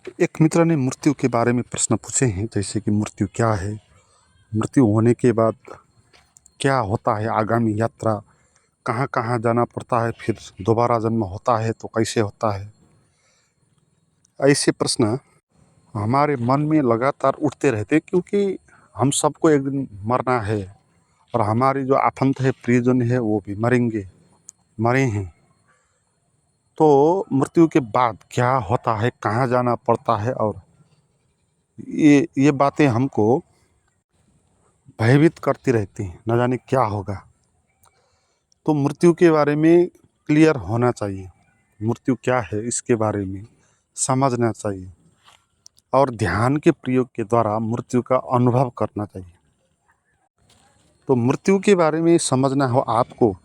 एक मित्र ने मृत्यु के बारे में प्रश्न पूछे हैं, जैसे कि मृत्यु क्या है, मृत्यु होने के बाद क्या होता है, आगामी यात्रा कहाँ कहाँ जाना पड़ता है, फिर दोबारा जन्म होता है तो कैसे होता है। ऐसे प्रश्न हमारे मन में लगातार उठते रहते, क्योंकि हम सबको एक दिन मरना है और हमारी जो आफंत है, प्रियजन है, वो भी मरे हैं। तो मृत्यु के बाद क्या होता है, कहाँ जाना पड़ता है, और ये बातें हमको भयभीत करती रहती हैं, न जाने क्या होगा। तो मृत्यु के बारे में क्लियर होना चाहिए, मृत्यु क्या है इसके बारे में समझना चाहिए और ध्यान के प्रयोग के द्वारा मृत्यु का अनुभव करना चाहिए। तो मृत्यु के बारे में समझना हो आपको,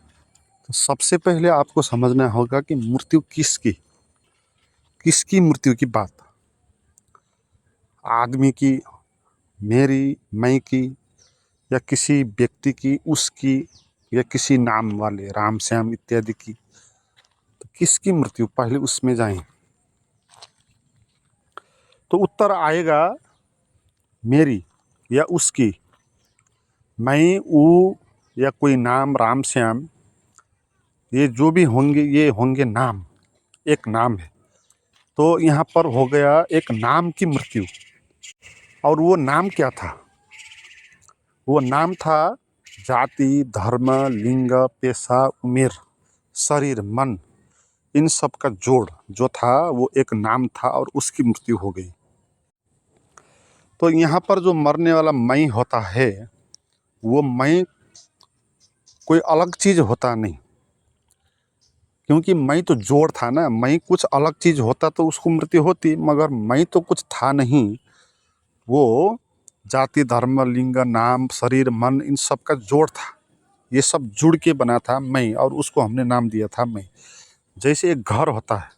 तो सबसे पहले आपको समझना होगा कि मृत्यु किसकी मृत्यु की बात, आदमी की, मेरी, मैं की, या किसी व्यक्ति की, उसकी, या किसी नाम वाले राम श्याम इत्यादि की। तो किसकी मृत्यु, पहले उसमें जाएं तो उत्तर आएगा मेरी या उसकी। मैं, वो, या कोई नाम, राम श्याम, ये जो भी होंगे ये होंगे नाम, एक नाम है। तो यहाँ पर हो गया एक नाम की मृत्यु। और वो नाम क्या था? वो नाम था जाति, धर्म, लिंग, पेशा, उम्र, शरीर, मन, इन सब का जोड़ जो था वो एक नाम था, और उसकी मृत्यु हो गई। तो यहाँ पर जो मरने वाला मैं होता है, वो मैं कोई अलग चीज़ होता नहीं, क्योंकि मैं तो जोड़ था ना। मैं कुछ अलग चीज़ होता तो उसको मृत्यु होती, मगर मैं तो कुछ था नहीं। वो जाति, धर्म, लिंग, नाम, शरीर, मन, इन सब का जोड़ था। ये सब जुड़ के बना था मैं, और उसको हमने नाम दिया था मैं। जैसे एक घर होता है,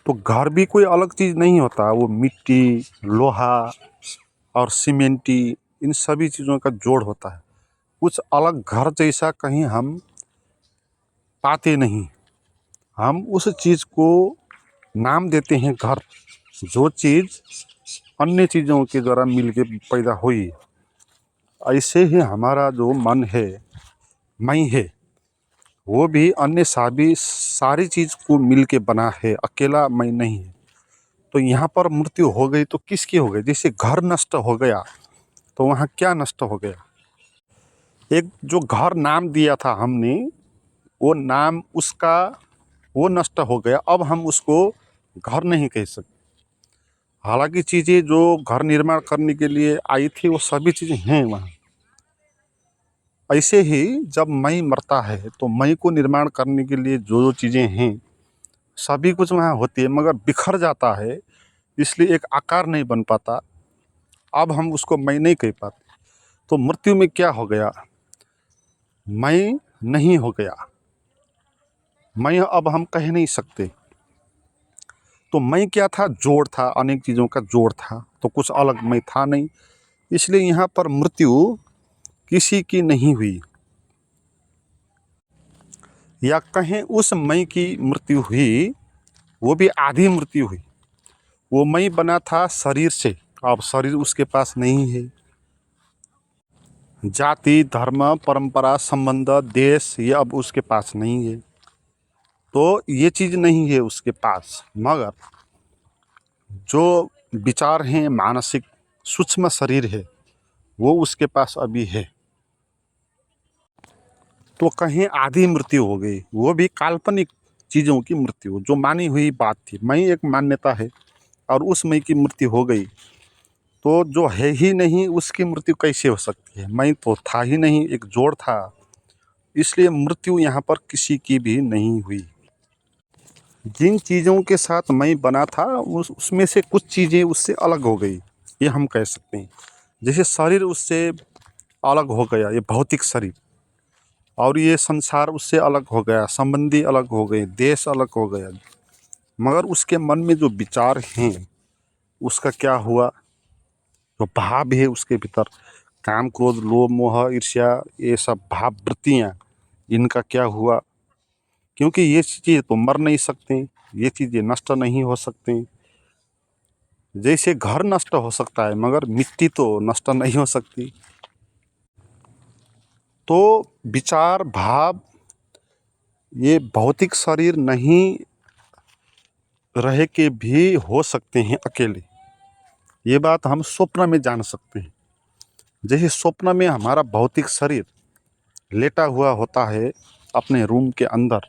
तो घर भी कोई अलग चीज़ नहीं होता, वो मिट्टी, लोहा और सीमेंटी, इन सभी चीज़ों का जोड़ होता है। कुछ अलग घर जैसा कहीं हम पाते नहीं। हम उस चीज़ को नाम देते हैं घर, जो चीज़ अन्य चीज़ों के द्वारा मिल के पैदा हुई। ऐसे ही हमारा जो मन है, मैं है, वो भी अन्य सारी चीज़ को मिल के बना है, अकेला मैं नहीं है। तो यहाँ पर मृत्यु हो गई तो किसकी हो गई? जैसे घर नष्ट हो गया, तो वहाँ क्या नष्ट हो गया? एक जो घर नाम दिया था हमने, वो नाम उसका वो नष्ट हो गया। अब हम उसको घर नहीं कह सकते। हालांकि चीज़ें जो घर निर्माण करने के लिए आई थी, वो सभी चीज़ें हैं वहाँ। ऐसे ही जब मैं मरता है, तो मैं को निर्माण करने के लिए जो जो चीज़ें हैं, सभी कुछ वहाँ होती है, मगर बिखर जाता है, इसलिए एक आकार नहीं बन पाता। अब हम उसको मैं नहीं कह पाते। तो मृत्यु में क्या हो गया? मैं नहीं हो गया, मैं अब हम कह नहीं सकते। तो मैं क्या था? जोड़ था, अनेक चीज़ों का जोड़ था, तो कुछ अलग मैं था नहीं। इसलिए यहाँ पर मृत्यु किसी की नहीं हुई, या कहें उस मैं की मृत्यु हुई, वो भी आधी मृत्यु हुई। वो मैं बना था शरीर से, अब शरीर उसके पास नहीं है। जाति, धर्म, परंपरा, संबंध, देश, ये अब उसके पास नहीं है। तो ये चीज़ नहीं है उसके पास, मगर जो विचार हैं, मानसिक सूक्ष्म शरीर है, वो उसके पास अभी है। तो कहीं आधी मृत्यु हो गई, वो भी काल्पनिक चीज़ों की मृत्यु, जो मानी हुई बात थी। मैं एक मान्यता है, और उस मैं की मृत्यु हो गई, तो जो है ही नहीं उसकी मृत्यु कैसे हो सकती है? मैं तो था ही नहीं, एक जोड़ था। इसलिए मृत्यु यहाँ पर किसी की भी नहीं हुई। जिन चीज़ों के साथ मैं बना था, उसमें से कुछ चीज़ें उससे अलग हो गई, ये हम कह सकते हैं। जैसे शरीर उससे अलग हो गया, ये भौतिक शरीर, और ये संसार उससे अलग हो गया, संबंधी अलग हो गए, देश अलग हो गया। मगर उसके मन में जो विचार हैं, उसका क्या हुआ? जो भाव है उसके भीतर, काम, क्रोध, लोभ, मोह, ईर्ष्या, ये सब भाव वृत्तियाँ, इनका क्या हुआ? क्योंकि ये चीज़ तो मर नहीं सकते, ये चीज़ें नष्ट नहीं हो सकती। जैसे घर नष्ट हो सकता है मगर मिट्टी तो नष्ट नहीं हो सकती। तो विचार भाव ये भौतिक शरीर नहीं रह के भी हो सकते हैं अकेले। ये बात हम स्वप्न में जान सकते हैं। जैसे स्वप्न में हमारा भौतिक शरीर लेटा हुआ होता है अपने रूम के अंदर,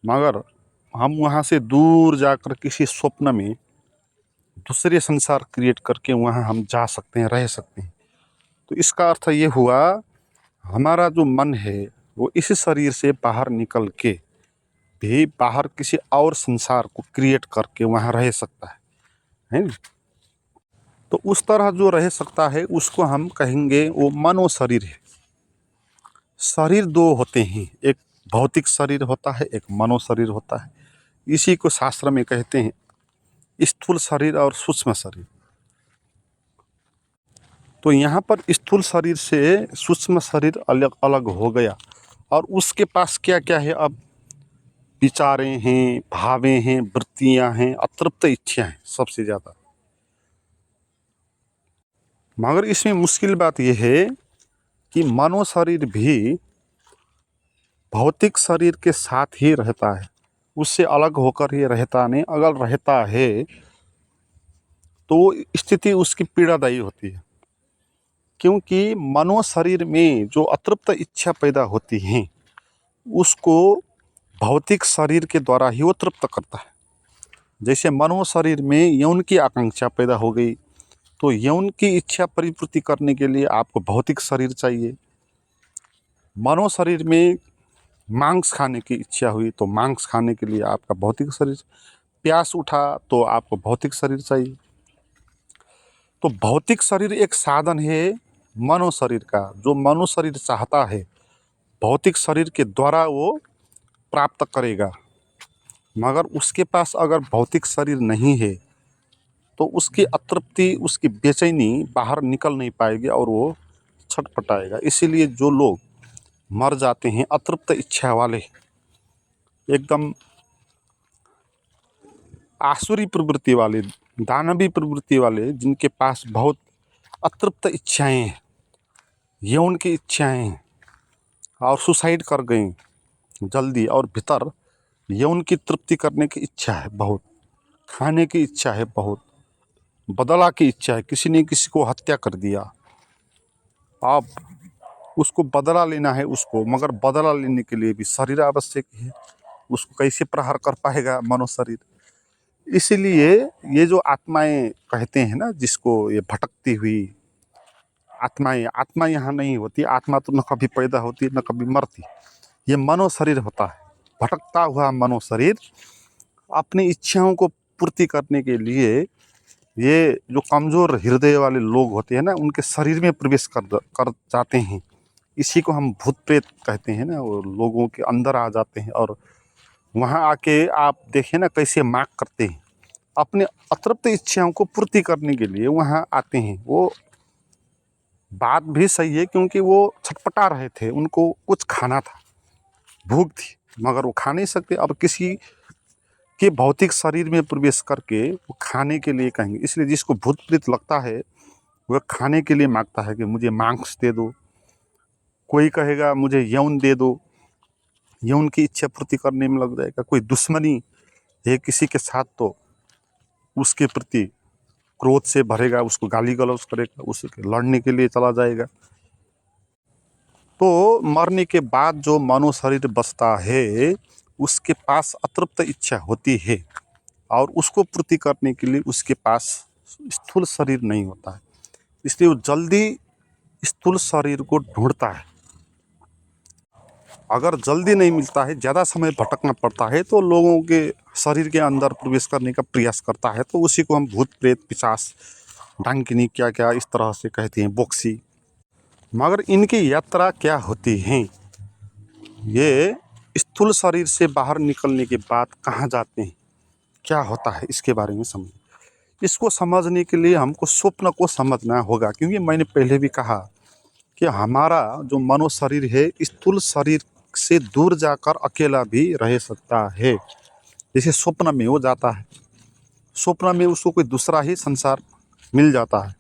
मगर हम वहाँ से दूर जाकर किसी स्वप्न में दूसरे संसार क्रिएट करके वहाँ हम जा सकते हैं, रह सकते हैं। तो इसका अर्थ ये हुआ हमारा जो मन है वो इस शरीर से बाहर निकल के भी बाहर किसी और संसार को क्रिएट करके वहाँ रह सकता है ना। तो उस तरह जो रह सकता है उसको हम कहेंगे वो मनो शरीर है। शरीर दो होते हैं, एक भौतिक शरीर होता है, एक मनो शरीर होता है। इसी को शास्त्र में कहते हैं स्थूल शरीर और सूक्ष्म शरीर। तो यहाँ पर स्थूल शरीर से सूक्ष्म शरीर अलग अलग हो गया और उसके पास क्या क्या है, अब विचारें हैं, भावें हैं, वृत्तियाँ हैं, अतृप्त इच्छाएं हैं सबसे ज़्यादा। मगर इसमें मुश्किल बात यह है कि मनो शरीर भी भौतिक शरीर के साथ ही रहता है, उससे अलग होकर ये रहता नहीं। अगर रहता है तो स्थिति उसकी पीड़ादायी होती है, क्योंकि मनो शरीर में जो अतृप्त इच्छा पैदा होती हैं उसको भौतिक शरीर के द्वारा ही वो तृप्त करता है। जैसे मनो शरीर में यौन की आकांक्षा पैदा हो गई तो यौन की इच्छा परिपूर्ति करने के लिए आपको भौतिक शरीर चाहिए। मनो शरीर में मांस खाने की इच्छा हुई तो मांस खाने के लिए आपका भौतिक शरीर, प्यास उठा तो आपको भौतिक शरीर चाहिए। तो भौतिक शरीर एक साधन है मनो शरीर का, जो मनो शरीर चाहता है भौतिक शरीर के द्वारा वो प्राप्त करेगा। मगर उसके पास अगर भौतिक शरीर नहीं है तो उसकी अतृप्ति, उसकी बेचैनी बाहर निकल नहीं पाएगी और वो छटपटाएगा। इसीलिए जो लोग मर जाते हैं अतृप्त इच्छा वाले, एकदम आसुरी प्रवृत्ति वाले, दानवी प्रवृत्ति वाले, जिनके पास बहुत अतृप्त इच्छाएं हैं, यौन की इच्छाएं हैं और सुसाइड कर गए जल्दी, और भीतर यौन की तृप्ति करने की इच्छा है बहुत, खाने की इच्छा है बहुत, बदला की इच्छा है, किसी ने किसी को हत्या कर दिया, अब उसको बदला लेना है उसको, मगर बदला लेने के लिए भी शरीर आवश्यक है। उसको कैसे प्रहार कर पाएगा मनो शरीर। इसीलिए ये जो आत्माएं कहते हैं ना, जिसको ये भटकती हुई आत्माएं, आत्मा यहाँ नहीं होती। आत्मा तो न कभी पैदा होती न कभी मरती, ये मनो शरीर होता है। भटकता हुआ मनो शरीर अपनी इच्छाओं को पूर्ति करने के लिए ये जो कमज़ोर हृदय वाले लोग होते हैं ना, उनके शरीर में प्रवेश कर जाते हैं। इसी को हम भूत प्रेत कहते हैं ना, वो लोगों के अंदर आ जाते हैं और वहाँ आके आप देखें ना कैसे मांग करते हैं, अपने अतृप्त इच्छाओं को पूर्ति करने के लिए वहाँ आते हैं। वो बात भी सही है क्योंकि वो छटपटा रहे थे, उनको कुछ खाना था, भूख थी, मगर वो खा नहीं सकते। अब किसी के भौतिक शरीर में प्रवेश करके वो खाने के लिए कहेंगे। इसलिए जिसको भूत प्रेत लगता है वह खाने के लिए मांगता है कि मुझे मांस दे दो, कोई कहेगा मुझे यौन दे दो, यौन की इच्छा पूर्ति करने में लग जाएगा। कोई दुश्मनी है किसी के साथ तो उसके प्रति क्रोध से भरेगा, उसको गाली गलौज करेगा, उसके लड़ने के लिए चला जाएगा। तो मरने के बाद जो मनो शरीर बचता है उसके पास अतृप्त इच्छा होती है और उसको पूर्ति करने के लिए उसके पास स्थूल शरीर नहीं होता है। इसलिए वो जल्दी स्थूल शरीर को ढूंढता है। अगर जल्दी नहीं मिलता है, ज़्यादा समय भटकना पड़ता है, तो लोगों के शरीर के अंदर प्रवेश करने का प्रयास करता है। तो उसी को हम भूत प्रेत पिशाच डांकिनी क्या क्या इस तरह से कहते हैं, बोक्सी। मगर इनकी यात्रा क्या होती है, ये स्थूल शरीर से बाहर निकलने के बाद कहाँ जाते हैं, क्या होता है, इसके बारे में समझ। इसको समझने के लिए हमको स्वप्न को समझना होगा, क्योंकि मैंने पहले भी कहा कि हमारा जो मनो शरीर है स्थूल शरीर से दूर जाकर अकेला भी रह सकता है। जैसे स्वप्न में वो जाता है, स्वप्न में उसको कोई दूसरा ही संसार मिल जाता है।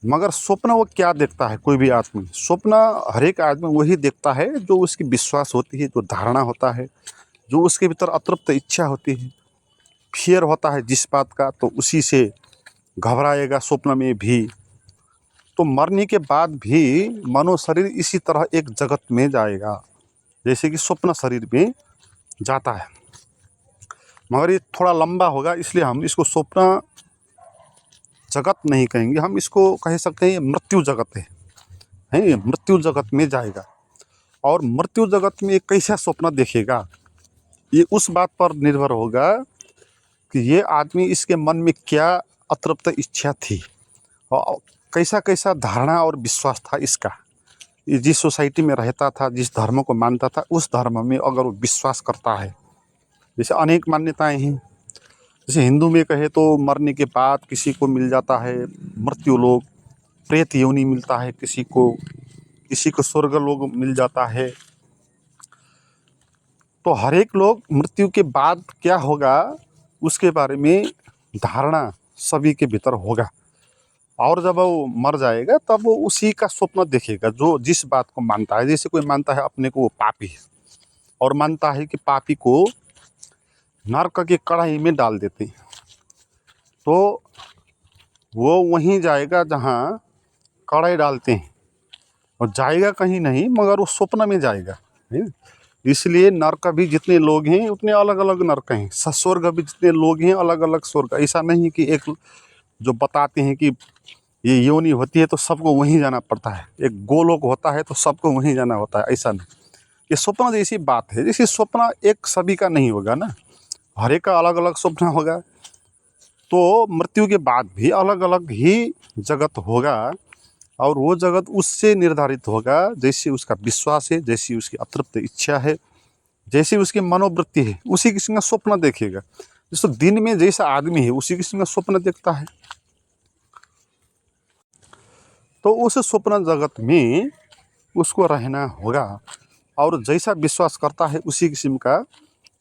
मगर स्वप्न वो क्या देखता है, कोई भी आदमी स्वप्न, हर एक आदमी वही देखता है जो उसकी विश्वास होती है, जो धारणा होता है, जो उसके भीतर अतृप्त इच्छा होती है, फियर होता है जिस बात का, तो उसी से घबराएगा स्वप्न में भी। तो मरने के बाद भी मनो शरीर इसी तरह एक जगत में जाएगा जैसे कि स्वप्न शरीर में जाता है। मगर ये थोड़ा लंबा होगा, इसलिए हम इसको स्वप्न जगत नहीं कहेंगे, हम इसको कह सकते हैं ये मृत्यु जगत है, ये मृत्यु जगत में जाएगा। और मृत्यु जगत में कैसा स्वप्न देखेगा, ये उस बात पर निर्भर होगा कि ये आदमी, इसके मन में क्या अतृप्त इच्छा थी और कैसा कैसा धारणा और विश्वास था इसका। ये जिस सोसाइटी में रहता था, जिस धर्म को मानता था, उस धर्म में अगर वो विश्वास करता है, जैसे अनेक मान्यताएं हैं। जैसे हिंदू में कहे तो मरने के बाद किसी को मिल जाता है मृत्यु लोक, प्रेत योनि मिलता है किसी को स्वर्ग लोक मिल जाता है। तो हर एक लोग मृत्यु के बाद क्या होगा उसके बारे में धारणा सभी के भीतर होगा। और जब वो मर जाएगा तब वो उसी का स्वप्न देखेगा जो जिस बात को मानता है। जैसे कोई मानता है अपने को वो पापी है और मानता है कि पापी को नरक की कढ़ाई में डाल देते हैं, तो वो वहीं जाएगा जहाँ कढ़ाई डालते हैं, और जाएगा कहीं नहीं मगर वो स्वप्न में जाएगा, है ना। इसलिए नरक भी जितने लोग हैं उतने अलग अलग नरक हैं, स्वर्ग भी जितने लोग हैं अलग अलग स्वर्ग। ऐसा नहीं कि एक जो बताते हैं कि ये योनि होती है तो सबको वहीं जाना पड़ता है, एक गोलोक होता है तो सबको वहीं जाना होता है, ऐसा नहीं। ये स्वप्न जैसी बात है, जैसे स्वप्न एक सभी का नहीं होगा ना, हर एक का अलग अलग स्वप्न होगा। तो मृत्यु के बाद भी अलग अलग ही जगत होगा, और वो जगत उससे निर्धारित होगा जैसे उसका विश्वास है, जैसी उसकी अतृप्त इच्छा है, जैसी उसकी मनोवृत्ति है, उसी किस्म का स्वप्न देखेगा। जैसे दिन में जैसा आदमी है उसी किस्म का स्वप्न देखता है। तो उस स्वप्न जगत में उसको रहना होगा, और जैसा विश्वास करता है उसी किस्म का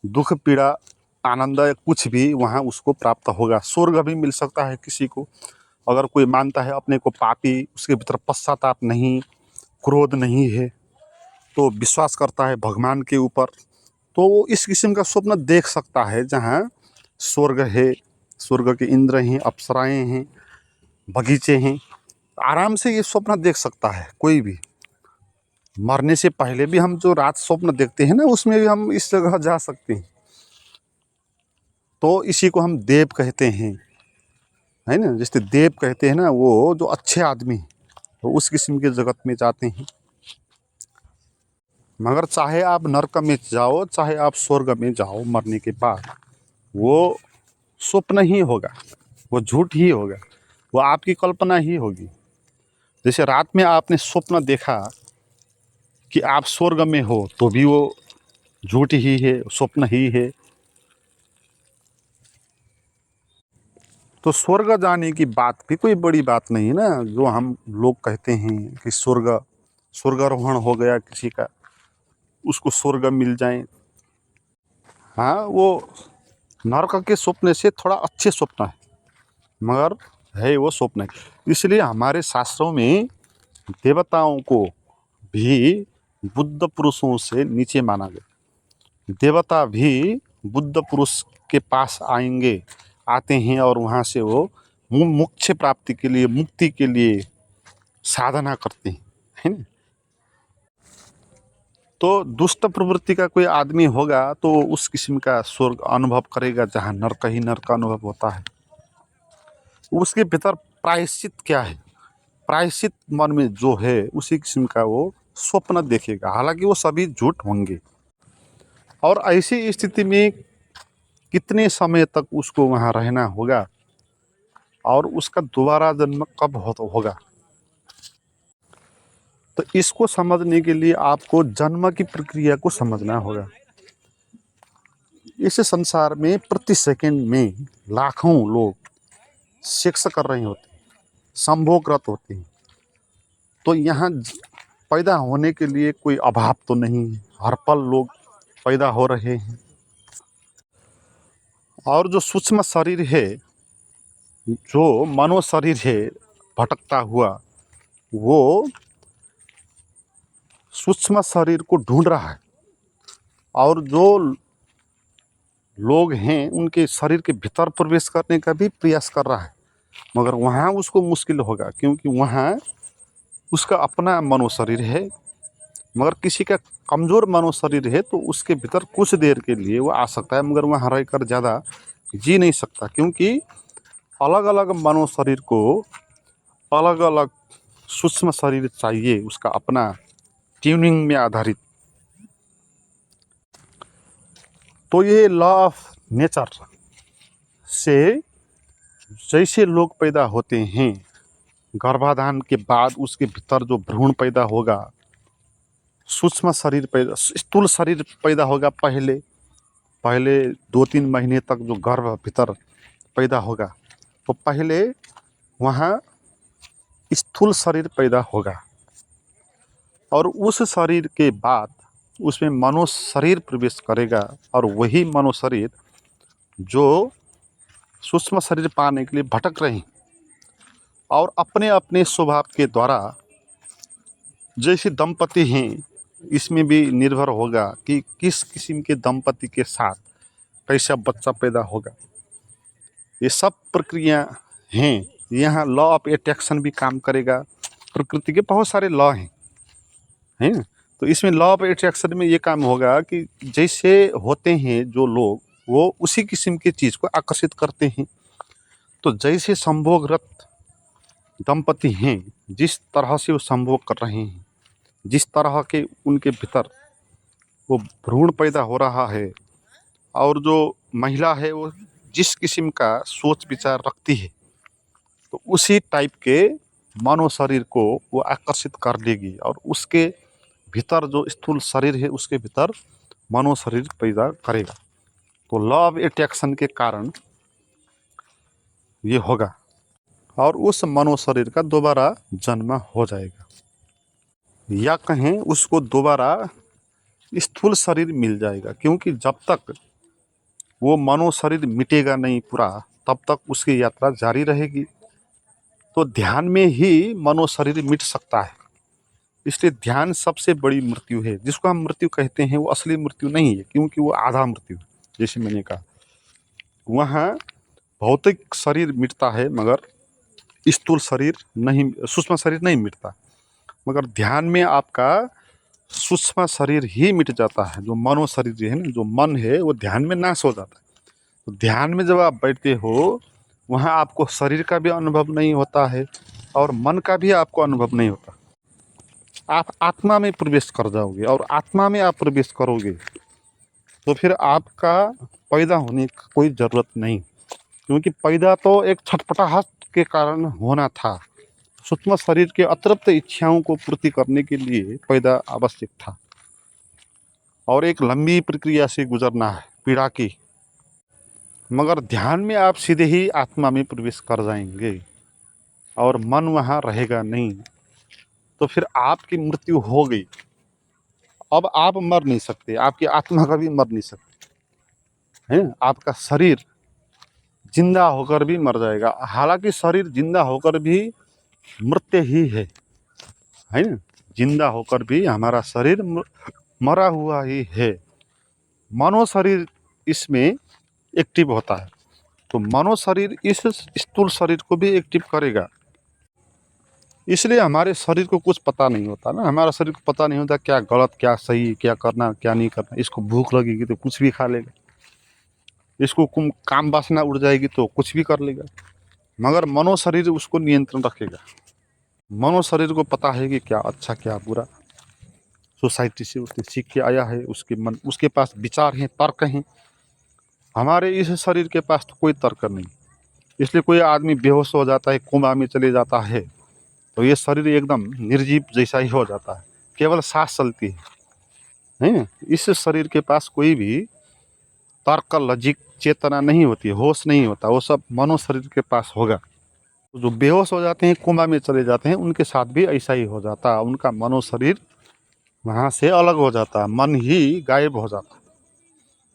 दुख पीड़ा आनंद कुछ भी वहाँ उसको प्राप्त होगा। स्वर्ग भी मिल सकता है किसी को, अगर कोई मानता है अपने को पापी, उसके भीतर पश्चाताप नहीं, क्रोध नहीं है, तो विश्वास करता है भगवान के ऊपर, तो वो इस किस्म का स्वप्न देख सकता है जहाँ स्वर्ग है, स्वर्ग के इंद्र हैं, अप्सराएं हैं, बगीचे हैं। आराम से ये स्वप्न देख सकता है कोई भी। मरने से पहले भी हम जो रात स्वप्न देखते हैं ना, उसमें भी हम इस जगह जा सकते हैं। तो इसी को हम देव कहते हैं, है ना। जैसे देव कहते हैं ना, वो जो अच्छे आदमी तो उस किस्म के जगत में जाते हैं। मगर चाहे आप नरक में जाओ, चाहे आप स्वर्ग में जाओ, मरने के बाद वो स्वप्न ही होगा, वो झूठ ही होगा, वो आपकी कल्पना ही होगी। जैसे रात में आपने स्वप्न देखा कि आप स्वर्ग में हो, तो भी वो झूठ ही है, स्वप्न ही है। तो स्वर्ग जाने की बात भी कोई बड़ी बात नहीं ना, जो हम लोग कहते हैं कि स्वर्गारोहण हो गया किसी का, उसको स्वर्ग मिल जाए। हाँ, वो नरक के स्वप्न से थोड़ा अच्छे स्वप्न है, मगर है वो स्वप्न है। इसलिए हमारे शास्त्रों में देवताओं को भी बुद्ध पुरुषों से नीचे माना गया। देवता भी बुद्ध पुरुष के पास आते हैं, और वहाँ से वो मोक्ष प्राप्ति के लिए, मुक्ति के लिए साधना करते हैं, है ना। तो दुष्ट प्रवृत्ति का कोई आदमी होगा तो उस किस्म का स्वर्ग अनुभव करेगा जहाँ नरक ही नरक का अनुभव होता है। उसके भीतर प्रायश्चित क्या है, प्रायश्चित मन में जो है उसी किस्म का वो स्वप्न देखेगा, हालांकि वो सभी झूठ होंगे। और ऐसी स्थिति में कितने समय तक उसको वहाँ रहना होगा, और उसका दोबारा जन्म कब होगा, तो इसको समझने के लिए आपको जन्म की प्रक्रिया को समझना होगा। इस संसार में प्रति सेकंड में लाखों लोग सेक्स कर रहे होते हैं, संभोगरत होते हैं। तो यहाँ पैदा होने के लिए कोई अभाव तो नहीं है, हर पल लोग पैदा हो रहे हैं। और जो सूक्ष्म शरीर है, जो मनो शरीर है भटकता हुआ, वो सूक्ष्म शरीर को ढूंढ रहा है और जो लोग हैं उनके शरीर के भीतर प्रवेश करने का भी प्रयास कर रहा है, मगर वहाँ उसको मुश्किल होगा क्योंकि वहाँ उसका अपना मनो शरीर है। मगर किसी का कमज़ोर मनो शरीर है तो उसके भीतर कुछ देर के लिए वो आ सकता है, मगर वहाँ रहकर ज़्यादा जी नहीं सकता, क्योंकि अलग अलग मनो शरीर को अलग अलग सूक्ष्म शरीर चाहिए, उसका अपना ट्यूनिंग में आधारित। तो ये लॉ ऑफ नेचर से जैसे लोग पैदा होते हैं, गर्भाधान के बाद उसके भीतर जो भ्रूण पैदा होगा, सूक्ष्म शरीर पैदा, स्थूल शरीर पैदा होगा, पहले 2-3 महीने तक जो गर्भ भीतर पैदा होगा, तो पहले वहाँ स्थूल शरीर पैदा होगा और उस शरीर के बाद उसमें मनो शरीर प्रवेश करेगा और वही मनो शरीर जो सूक्ष्म शरीर पाने के लिए भटक रहे हैं और अपने अपने स्वभाव के द्वारा, जैसे दंपति हैं इसमें भी निर्भर होगा कि किस किस्म के दंपति के साथ कैसा बच्चा पैदा होगा। ये सब प्रक्रिया हैं। यहाँ लॉ ऑफ अट्रैक्शन भी काम करेगा। प्रकृति के बहुत सारे लॉ हैं, तो इसमें लॉ ऑफ अट्रैक्शन में ये काम होगा कि जैसे होते हैं जो लोग, वो उसी किस्म की चीज़ को आकर्षित करते हैं। तो जैसे संभोगरत दंपति हैं, जिस तरह से वो संभोग कर रहे हैं, जिस तरह के उनके भीतर वो भ्रूण पैदा हो रहा है और जो महिला है वो जिस किस्म का सोच विचार रखती है, तो उसी टाइप के मानव शरीर को वो आकर्षित कर लेगी और उसके भीतर जो स्थूल शरीर है उसके भीतर मानव शरीर पैदा करेगा। तो लॉ ऑफ अट्रैक्शन के कारण ये होगा और उस मानव शरीर का दोबारा जन्म हो जाएगा, या कहें उसको दोबारा स्थूल शरीर मिल जाएगा, क्योंकि जब तक वो मानव शरीर मिटेगा नहीं पूरा, तब तक उसकी यात्रा जारी रहेगी। तो ध्यान में ही मानव शरीर मिट सकता है, इसलिए ध्यान सबसे बड़ी मृत्यु है। जिसको हम मृत्यु कहते हैं वो असली मृत्यु नहीं है, क्योंकि वो आधा मृत्यु है। जैसे मैंने कहा, वहाँ भौतिक शरीर मिटता है मगर स्थूल शरीर नहीं, सूक्ष्म शरीर नहीं मिटता, मगर ध्यान में आपका सूक्ष्म शरीर ही मिट जाता है। जो मनो शरीर है ना, जो मन है, वो ध्यान में नाश हो जाता है। तो ध्यान में जब आप बैठते हो, वहाँ आपको शरीर का भी अनुभव नहीं होता है और मन का भी आपको अनुभव नहीं होता। आप आत्मा में प्रवेश कर जाओगे और आत्मा में आप प्रवेश करोगे तो फिर आपका पैदा होने की कोई ज़रूरत नहीं, क्योंकि पैदा तो एक छटपटाहट के कारण होना था। सूक्ष्म शरीर के अतृप्त इच्छाओं को पूर्ति करने के लिए पैदा आवश्यक था और एक लंबी प्रक्रिया से गुजरना है, पीड़ा की। मगर ध्यान में आप सीधे ही आत्मा में प्रवेश कर जाएंगे और मन वहाँ रहेगा नहीं, तो फिर आपकी मृत्यु हो गई। अब आप मर नहीं सकते, आपकी आत्मा कभी मर नहीं सकती है। आपका शरीर जिंदा होकर भी मर जाएगा, हालांकि शरीर जिंदा होकर भी मृत्यु ही है ना। जिंदा होकर भी हमारा शरीर मरा हुआ ही है। मनो शरीर इसमें एक्टिव होता है, तो मनो शरीर इस स्थूल शरीर को भी एक्टिव करेगा। इसलिए हमारे शरीर को कुछ पता नहीं होता ना, हमारा शरीर को पता नहीं होता क्या गलत क्या सही, क्या करना क्या नहीं करना। इसको भूख लगेगी तो कुछ भी खा लेगा, इसको काम वासना उड़ जाएगी तो कुछ भी कर लेगा, मगर मनो शरीर उसको नियंत्रण रखेगा। मनो शरीर को पता है कि क्या अच्छा क्या बुरा, सोसाइटी से उसने सीख के आया है, उसके पास विचार हैं, तर्क हैं। हमारे इस शरीर के पास तो कोई तर्क नहीं, इसलिए कोई आदमी बेहोश हो जाता है, कोमा में चले जाता है, तो ये शरीर एकदम निर्जीव जैसा ही हो जाता है, केवल सांस चलती है। इस शरीर के पास कोई भी तर्क, लॉजिक, चेतना नहीं होती, होश नहीं होता, वो सब मनो शरीर के पास होगा। तो जो बेहोश हो जाते हैं, कोमा में चले जाते हैं, उनके साथ भी ऐसा ही हो जाता है। उनका मनो शरीर वहाँ से अलग हो जाता है, मन ही गायब हो जाता है।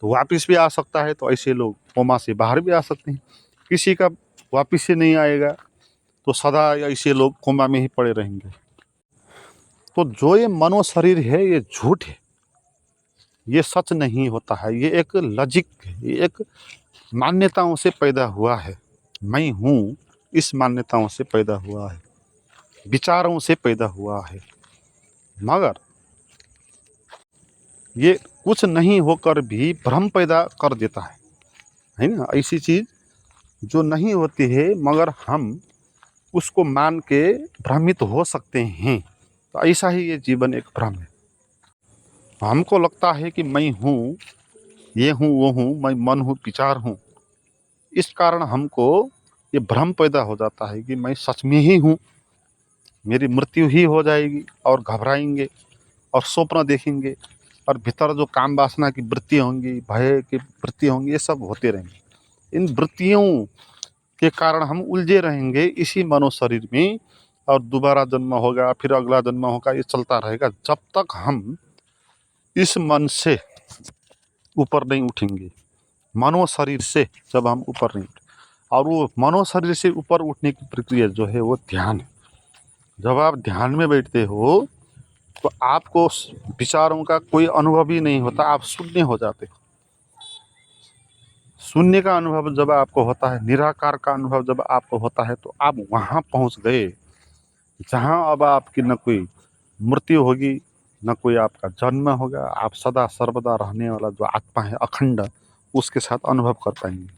तो वापस भी आ सकता है, तो ऐसे लोग कोमा से बाहर भी आ सकते हैं। किसी का वापस से नहीं आएगा तो सदा ऐसे लोग कोमा में ही पड़े रहेंगे। तो जो ये मनो शरीर है ये झूठ है, ये सच नहीं होता है, ये एक लॉजिक है, ये एक मान्यताओं से पैदा हुआ है। मैं हूँ इस मान्यताओं से पैदा हुआ है, विचारों से पैदा हुआ है। मगर ये कुछ नहीं होकर भी भ्रम पैदा कर देता है ना। ऐसी चीज़ जो नहीं होती है मगर हम उसको मान के भ्रमित हो सकते हैं। तो ऐसा ही ये जीवन एक भ्रम है। हमको लगता है कि मैं हूँ, ये हूँ, वो हूँ, मैं मन हूँ, विचार हूँ। इस कारण हमको ये भ्रम पैदा हो जाता है कि मैं सच में ही हूँ, मेरी मृत्यु ही हो जाएगी, और घबराएंगे और स्वप्न देखेंगे और भीतर जो काम वासना की वृत्ति होंगी, भय की वृत्ति होंगी, ये सब होते रहेंगे। इन वृत्तियों के कारण हम उलझे रहेंगे इसी मनो शरीर में, और दोबारा जन्म होगा, फिर अगला जन्म होगा, ये चलता रहेगा जब तक हम इस मन से ऊपर नहीं उठेंगे। मनो शरीर से जब हम ऊपर नहीं उठे, और वो मनो शरीर से ऊपर उठने की प्रक्रिया जो है वो ध्यान है। जब आप ध्यान में बैठते हो तो आपको विचारों का कोई अनुभव ही नहीं होता, आप शून्य हो जाते हो। शून्य का अनुभव जब आपको होता है, निराकार का अनुभव जब आपको होता है, तो आप वहाँ पहुँच गए जहाँ अब आपकी न कोई मृत्यु होगी, न कोई आपका जन्म होगा। आप सदा सर्वदा रहने वाला जो आत्मा है अखंड, उसके साथ अनुभव कर पाएंगे।